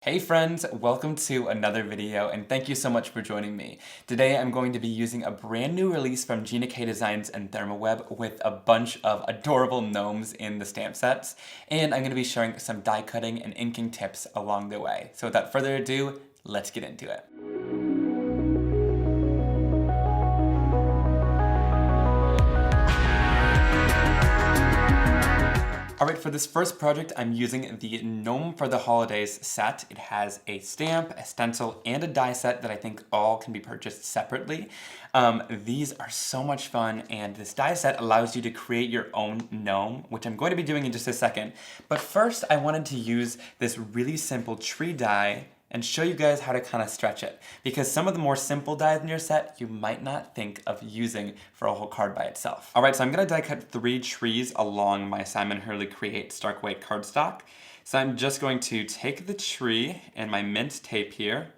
Hey friends, welcome to another video and thank you so much for joining me. Today I'm going to be using a brand new release from Gina Designs and Therm with a bunch of adorable gnomes in the stamp sets, and I'm going to be sharing some die cutting and inking tips along the way. So without further ado, let's get into it. Alright, for this first project, I'm using the Gnome for the Holidays set. It has a stamp, a stencil, and a die set that I think all can be purchased separately. These are so much fun, and this die set allows you to create your own gnome, which I'm going to be doing in just a second. But first, I wanted to use this really simple tree die and show you guys how to kind of stretch it, because some of the more simple dies in your set you might not think of using for a whole card by itself. Alright, so I'm going to die cut 3 trees along my Hurley Create Stark White cardstock. So I'm just going to take the tree and my mint tape here,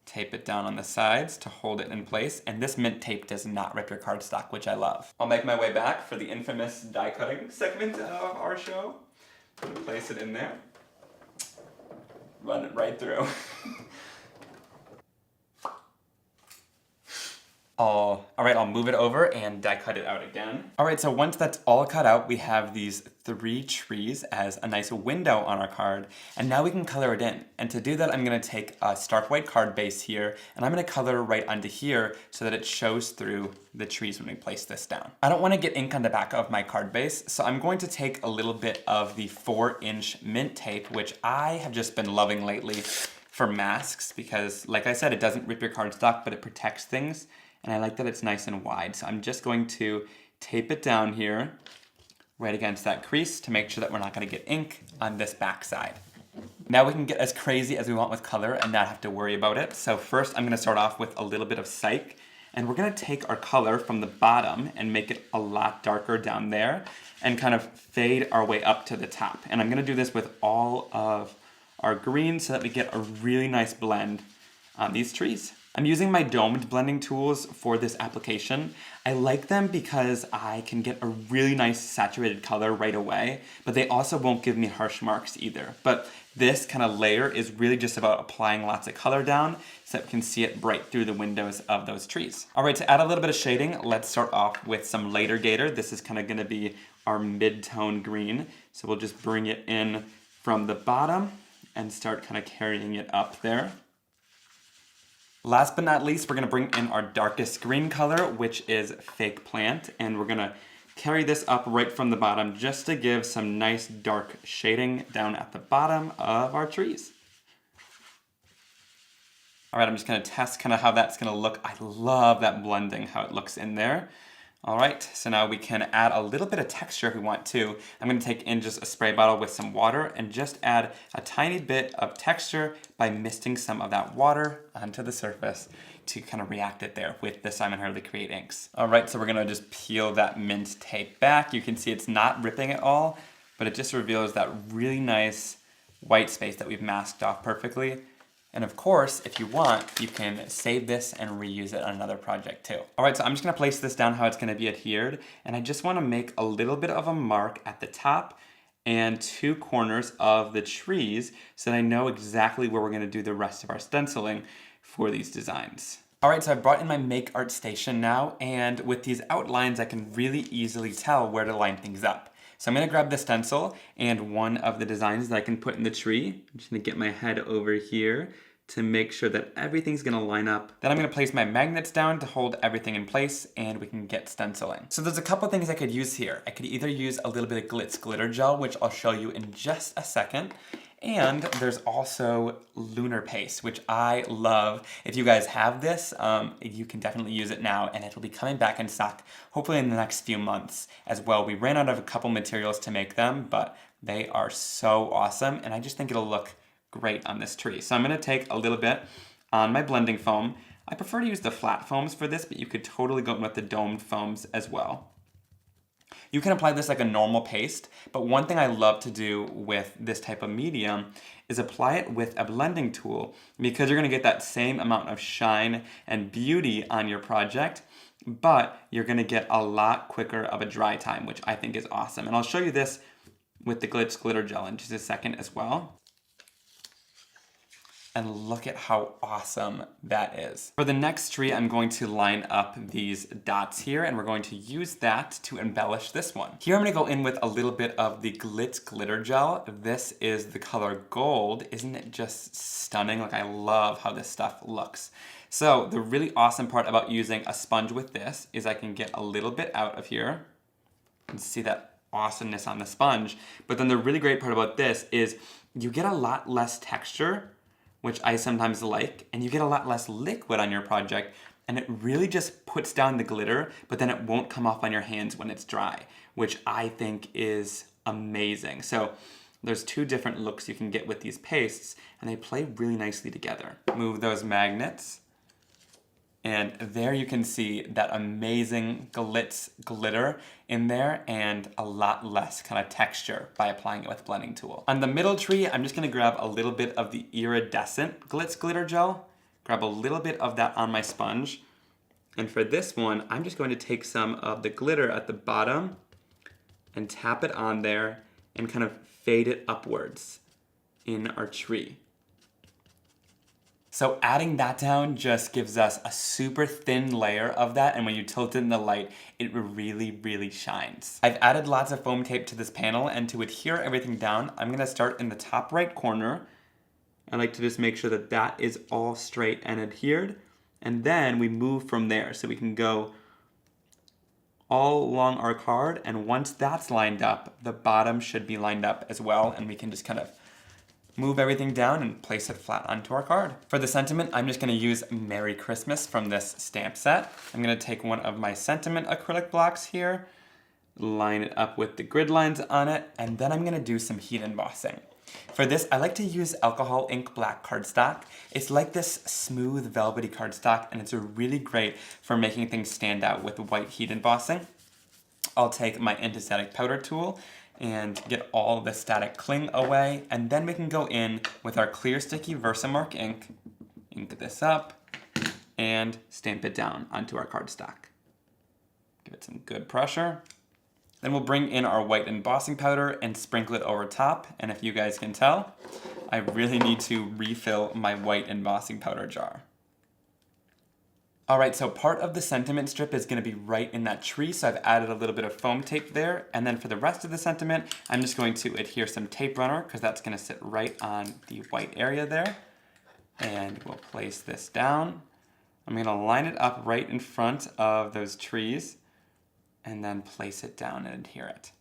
tape it down on the sides to hold it in place, and this mint tape does not rip your cardstock, which I love. I'll make my way back for the infamous die cutting segment of our show. I'm going to place it in there. Run it right through. Alright, I'll move it over and die cut it out again. Alright, so once that's all cut out, we have these 3 trees as a nice window on our card, and now we can color it in. And to do that, I'm going to take a stark white card base here, and I'm going to color right onto here so that it shows through the trees when we place this down. I don't want to get ink on the back of my card base, so I'm going to take a little bit of the 4-inch mint tape, which I have just been loving lately for masks, because like I said, it doesn't rip your cardstock, but it protects things. And I like that it's nice and wide. So I'm just going to tape it down here, right against that crease to make sure that we're not going to get ink on this back side. Now we can get as crazy as we want with color and not have to worry about it. So first I'm going to start off with a little bit of Psych. And we're going to take our color from the bottom and make it a lot darker down there and kind of fade our way up to the top. And I'm going to do this with all of our greens so that we get a really nice blend on these trees. I'm using my domed blending tools for this application. I like them because I can get a really nice saturated color right away, but they also won't give me harsh marks either. But this kind of layer is really just about applying lots of color down so that we can see it bright through the windows of those trees. Alright, to add a little bit of shading, let's start off with some later gator. This is kind of going to be our mid-tone green. So we'll just bring it in from the bottom and start kind of carrying it up there. Last but not least, we're going to bring in our darkest green color, which is Fake Plant, and we're going to carry this up right from the bottom just to give some nice dark shading down at the bottom of our trees. Alright, I'm just going to test kind of how that's going to look. I love that blending, how it looks in there. Alright, so now we can add a little bit of texture if we want to. I'm going to take in just a spray bottle with some water and just add a tiny bit of texture by misting some of that water onto the surface to kind of react it there with the Hurley Create inks. Alright, so we're going to just peel that mint tape back. You can see it's not ripping at all, but it just reveals that really nice white space that we've masked off perfectly. And of course, if you want, you can save this and reuse it on another project too. Alright, so I'm just going to place this down how it's going to be adhered, and I just want to make a little bit of a mark at the top and 2 corners of the trees so that I know exactly where we're going to do the rest of our stenciling for these designs. Alright, so I brought in my Make Art station now, and with these outlines I can really easily tell where to line things up. So I'm going to grab the stencil and one of the designs that I can put in the tree. I'm just going to get my head over here to make sure that everything's going to line up. Then I'm going to place my magnets down to hold everything in place and we can get stenciling. So there's a couple things I could use here. I could either use a little bit of Glitz glitter gel, which I'll show you in just a second. And there's also lunar paste, which I love. If you guys have this, you can definitely use it now, and it'll be coming back in stock hopefully in the next few months as well. We ran out of a couple materials to make them, but they are so awesome, and I just think it'll look great on this tree. So I'm going to take a little bit on my blending foam. I prefer to use the flat foams for this, but you could totally go with the domed foams as well. You can apply this like a normal paste, but one thing I love to do with this type of medium is apply it with a blending tool, because you're going to get that same amount of shine and beauty on your project, but you're going to get a lot quicker of a dry time, which I think is awesome. And I'll show you this with the Glitz glitter gel in just a second as well. and look at how awesome that is. For the next tree, I'm going to line up these dots here, and we're going to use that to embellish this one. Here I'm gonna go in with a little bit of the Glitz glitter gel. This is the color gold. Isn't it just stunning? Like, I love how this stuff looks. So the really awesome part about using a sponge with this is I can get a little bit out of here and see that awesomeness on the sponge. But then the really great part about this is you get a lot less texture, which I sometimes like, and you get a lot less liquid on your project, and it really just puts down the glitter, but then it won't come off on your hands when it's dry, which I think is amazing. So there's two different looks you can get with these pastes, and they play really nicely together. Move those magnets. And there you can see that amazing Glitz glitter in there and a lot less kind of texture by applying it with blending tool. On the middle tree, I'm just gonna grab a little bit of the iridescent Glitz glitter gel, grab a little bit of that on my sponge. And for this one, I'm just going to take some of the glitter at the bottom and tap it on there and kind of fade it upwards in our tree. So adding that down just gives us a super thin layer of that, and when you tilt it in the light, it really, really shines. I've added lots of foam tape to this panel, and to adhere everything down, I'm gonna start in the top right corner. I like to just make sure that that is all straight and adhered, and then we move from there. So we can go all along our card, and once that's lined up, the bottom should be lined up as well, and we can just kind of move everything down and place it flat onto our card. For the sentiment, I'm just gonna use Merry Christmas from this stamp set. I'm gonna take one of my sentiment acrylic blocks here, line it up with the grid lines on it, and then I'm gonna do some heat embossing. For this, I like to use alcohol ink black cardstock. It's like this smooth, velvety cardstock, and it's really great for making things stand out with white heat embossing. I'll take my anti-static powder tool and get all the static cling away, and then we can go in with our clear sticky Versamark ink, ink this up, and stamp it down onto our cardstock. Give it some good pressure. Then we'll bring in our white embossing powder and sprinkle it over top, and if you guys can tell, I really need to refill my white embossing powder jar. Alright, so part of the sentiment strip is going to be right in that tree, so I've added a little bit of foam tape there, and then for the rest of the sentiment, I'm just going to adhere some tape runner, because that's going to sit right on the white area there. And we'll place this down. I'm going to line it up right in front of those trees, and then place it down and adhere it.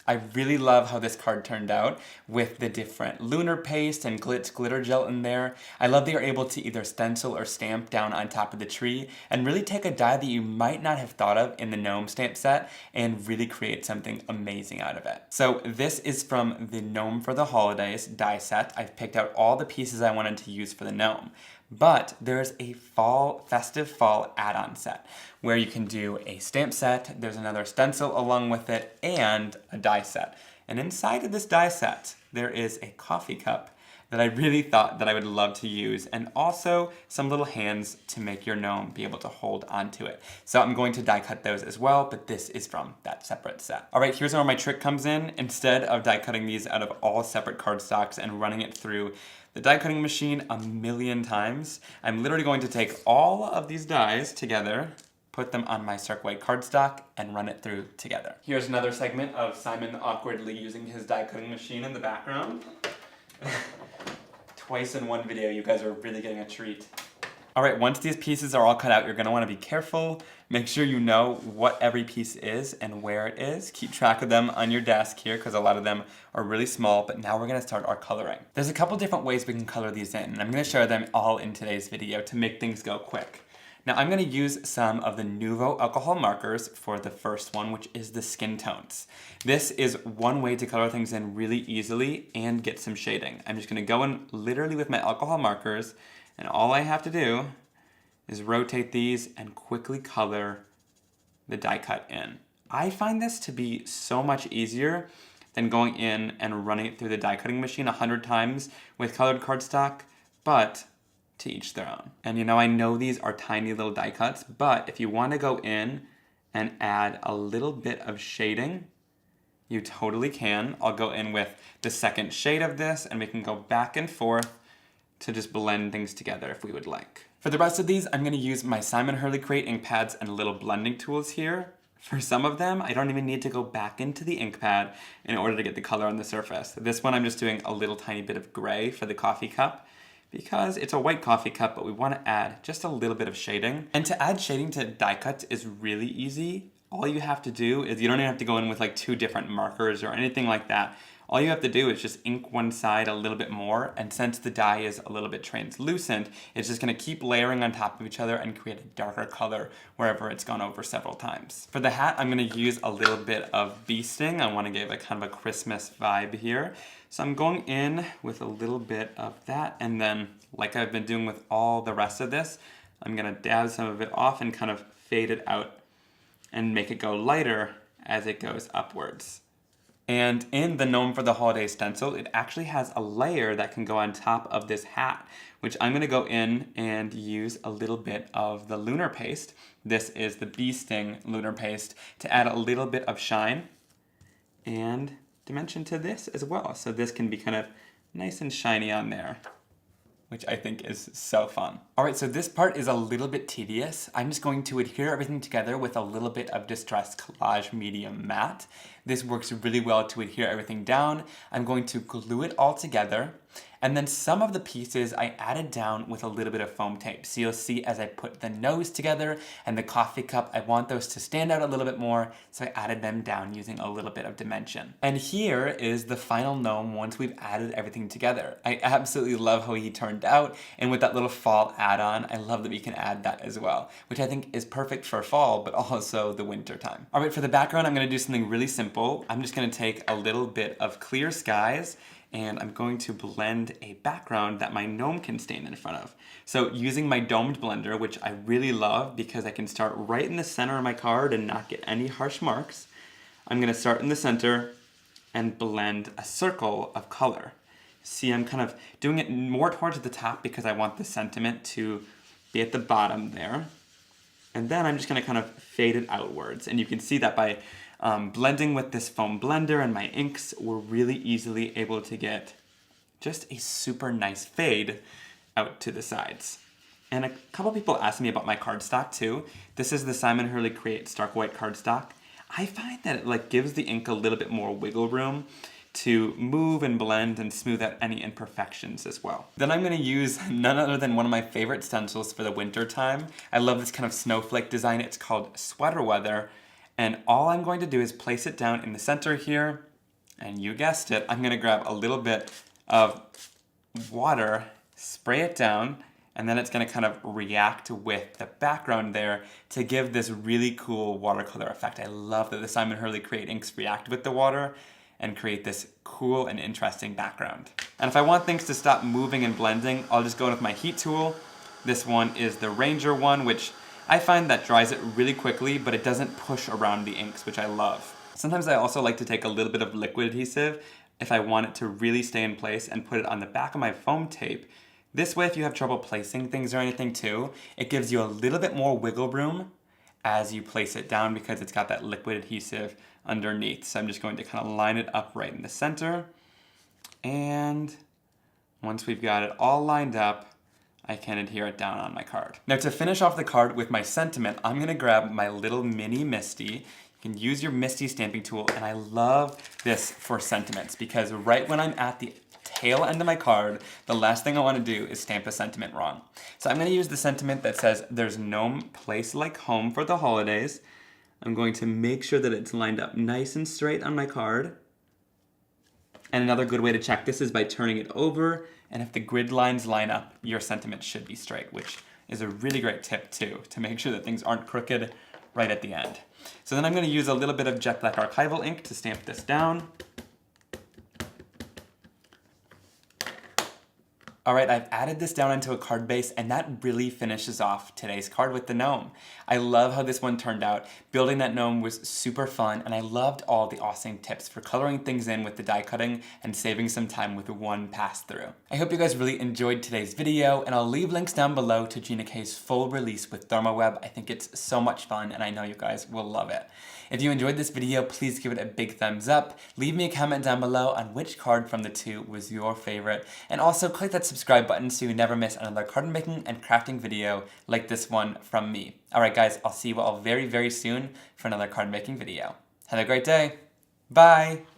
I really love how this card turned out with the different lunar paste and Glitz glitter gel in there. I love that you're able to either stencil or stamp down on top of the tree and really take a die that you might not have thought of in the Gnome stamp set and really create something amazing out of it. So this is from the Gnome for the Holidays die set. I've picked out all the pieces I wanted to use for the Gnome. But there's a festive fall add-on set where you can do a stamp set, there's another stencil along with it, and a die set. And inside of this die set, there is a coffee cup that I really thought that I would love to use, and also some little hands to make your gnome be able to hold onto it. So I'm going to die cut those as well, but this is from that separate set. All right, here's where my trick comes in. Instead of die cutting these out of all separate cardstocks and running it through the die cutting machine a million times, I'm literally going to take all of these dies together, put them on my stark white cardstock, and run it through together. Here's another segment of Simon awkwardly using his die cutting machine in the background. Twice in one video, you guys are really getting a treat. All right, once these pieces are all cut out, you're gonna wanna be careful. Make sure you know what every piece is and where it is. Keep track of them on your desk here, because a lot of them are really small, but now we're gonna start our coloring. There's a couple different ways we can color these in, and I'm gonna share them all in today's video to make things go quick. Now I'm gonna use some of the Nuvo alcohol markers for the first one, which is the skin tones. This is one way to color things in really easily and get some shading. I'm just gonna go in literally with my alcohol markers, and all I have to do is rotate these and quickly color the die cut in. I find this to be so much easier than going in and running it through the die cutting machine 100 times with colored cardstock, but to each their own. And you know, I know these are tiny little die cuts, but if you want to go in and add a little bit of shading, you totally can. I'll go in with the second shade of this, and we can go back and forth to just blend things together if we would like. For the rest of these, I'm going to use my Simon Hurley Create ink pads and little blending tools here. For some of them, I don't even need to go back into the ink pad in order to get the color on the surface. This one I'm just doing a little tiny bit of gray for the coffee cup because it's a white coffee cup, but we want to add just a little bit of shading. And to add shading to die cuts is really easy. All you have to do is, you don't even have to go in with like 2 different markers or anything like that. All you have to do is just ink one side a little bit more, and since the die is a little bit translucent, it's just going to keep layering on top of each other and create a darker color wherever it's gone over several times. For the hat, I'm going to use a little bit of bee sting. I want to give a kind of a Christmas vibe here. So I'm going in with a little bit of that, and then, like I've been doing with all the rest of this, I'm going to dab some of it off and kind of fade it out and make it go lighter as it goes upwards. And in the Gnome for the Holiday stencil, it actually has a layer that can go on top of this hat, which I'm going to go in and use a little bit of the lunar paste. This is the bee sting lunar paste to add a little bit of shine and dimension to this as well. So this can be kind of nice and shiny on there, which I think is so fun. All right, so this part is a little bit tedious. I'm just going to adhere everything together with a little bit of Distress Collage Medium Matte. This works really well to adhere everything down. I'm going to glue it all together, and then some of the pieces I added down with a little bit of foam tape. So you'll see as I put the nose together and the coffee cup, I want those to stand out a little bit more, so I added them down using a little bit of dimension. And here is the final gnome once we've added everything together. I absolutely love how he turned out, and with that little fall add-on, I love that we can add that as well, which I think is perfect for fall, but also the winter time. All right, for the background, I'm gonna do something really simple. I'm just gonna take a little bit of clear skies, and I'm going to blend a background that my gnome can stand in front of. So using my domed blender, which I really love because I can start right in the center of my card and not get any harsh marks, I'm gonna start in the center and blend a circle of color. See, I'm kind of doing it more towards the top because I want the sentiment to be at the bottom there. And then I'm just gonna kind of fade it outwards. And you can see that by blending with this foam blender and my inks, we're really easily able to get just a super nice fade out to the sides. And a couple people asked me about my cardstock too. This is the Simon Hurley Create Stark White cardstock. I find that it gives the ink a little bit more wiggle room to move and blend and smooth out any imperfections as well. Then I'm gonna use none other than one of my favorite stencils for the winter time. I love this kind of snowflake design. It's called Sweater Weather. And all I'm going to do is place it down in the center here, and you guessed it, I'm gonna grab a little bit of water, spray it down, and then it's gonna kind of react with the background there to give this really cool watercolor effect. I love that the Simon Hurley Create inks react with the water and create this cool and interesting background. And if I want things to stop moving and blending, I'll just go in with my heat tool. This one is the Ranger one, which I find that dries it really quickly, but it doesn't push around the inks, which I love. Sometimes I also like to take a little bit of liquid adhesive if I want it to really stay in place and put it on the back of my foam tape. This way, if you have trouble placing things or anything too, it gives you a little bit more wiggle room as you place it down because it's got that liquid adhesive underneath. So I'm just going to kind of line it up right in the center. And once we've got it all lined up, I can adhere it down on my card. Now to finish off the card with my sentiment, I'm gonna grab my little mini Misty. You can use your Misty stamping tool, and I love this for sentiments because right when I'm at the tail end of my card, the last thing I wanna do is stamp a sentiment wrong. So I'm gonna use the sentiment that says, "There's no place like home for the holidays." I'm going to make sure that it's lined up nice and straight on my card. And another good way to check this is by turning it over, and if the grid lines line up, your sentiment should be straight, which is a really great tip too, to make sure that things aren't crooked right at the end. So then I'm gonna use a little bit of jet black archival ink to stamp this down. All right, I've added this down into a card base, and that really finishes off today's card with the gnome. I love how this one turned out. Building that gnome was super fun, and I loved all the awesome tips for coloring things in with the die cutting and saving some time with one pass through. I hope you guys really enjoyed today's video, and I'll leave links down below to Gina K's full release with ThermoWeb. I think it's so much fun, and I know you guys will love it. If you enjoyed this video, please give it a big thumbs up. Leave me a comment down below on which card from the two was your favorite, and also click that subscribe subscribe button so you never miss another card making and crafting video like this one from me. Alright guys, I'll see you all very, very soon for another card making video. Have a great day. Bye!